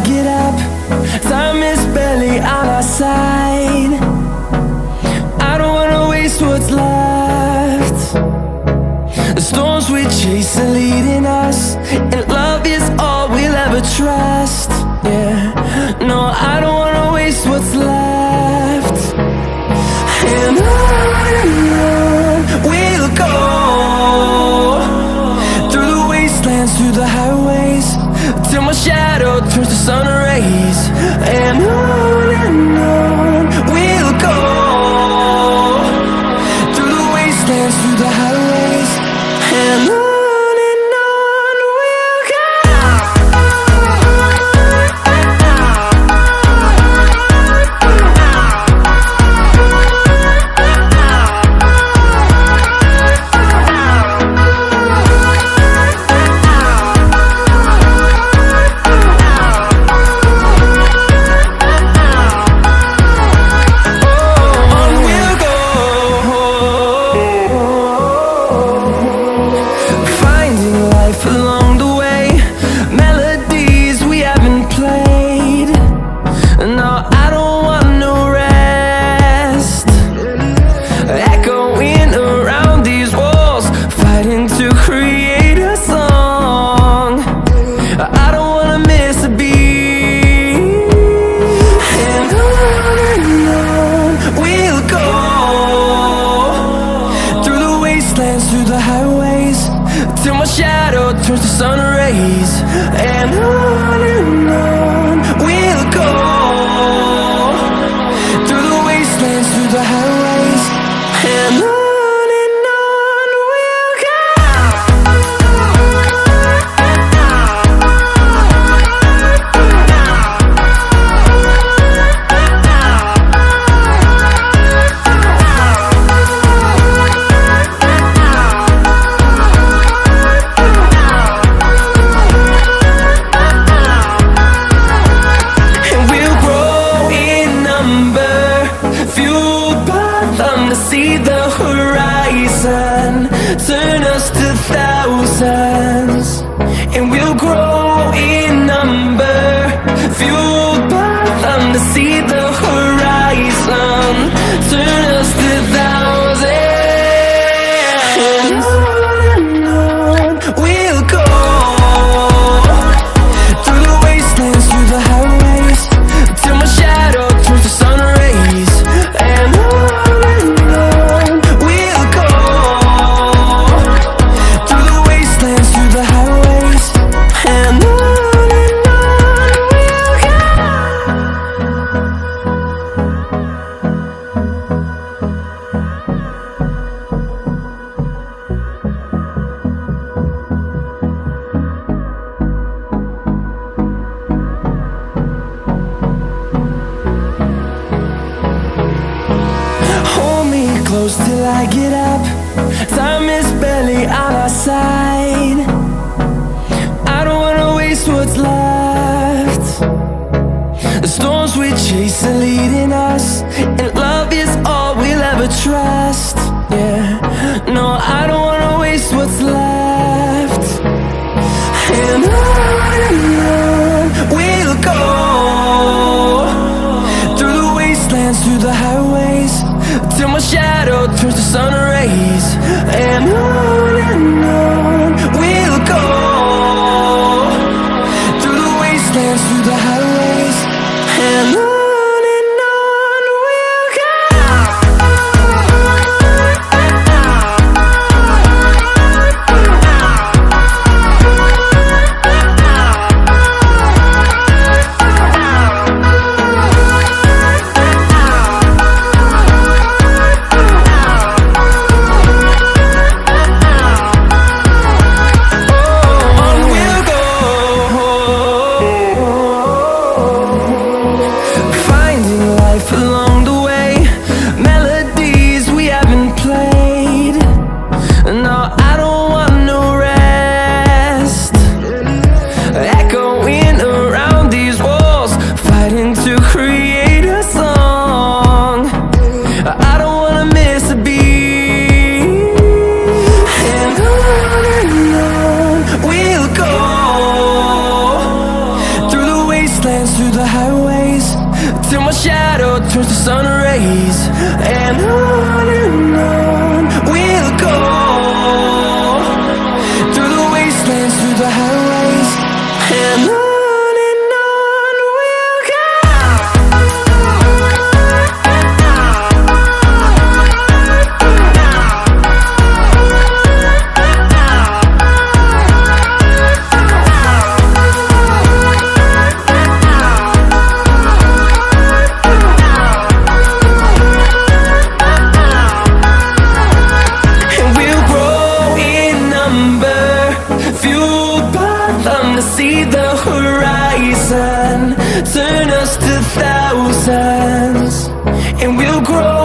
get up. Time is barely on our side. I don't wanna waste what's left. The storms we chase are leading us, and love is all we'll ever trust. Yeah, no, I don't wanna waste what's left. And on we'll go, through the wastelands, through the highways, till my shadow turns to sun rays. And on we'll go, through the wastelands, through the highways, and on. Along the way, melodies we haven't played. No, I don't want no rest. Echoing around these walls, fighting to create a song. I don't wanna miss a beat. And on we'll go, through the wastelands, through the highways, till my shadow turns to sun rays. And on we'll go, through the wastelands, through the highways, and on. See the horizon, turn us to thousands, and we'll grow in number, fueled by them to see the horizon, turn us to thousands. And on we'll go, through the wastelands, through the highways, till my shadow turns to sun rays. And close till I get up. Time is barely on our side. I don't wanna waste what's left. The storms we chase are leading us, and love is all we'll ever trust. Yeah, no, I don't wanna waste what's left. And on we'll go, through the wastelands, through the highways, till my shadow turns to sun rays. And on we'll go, through the wastelands, through the highways, and on. towards the sun rays. And on we'll go, through the wastelands, through the highways. And on we'll go. To see the horizon turn us to thousands, and we'll grow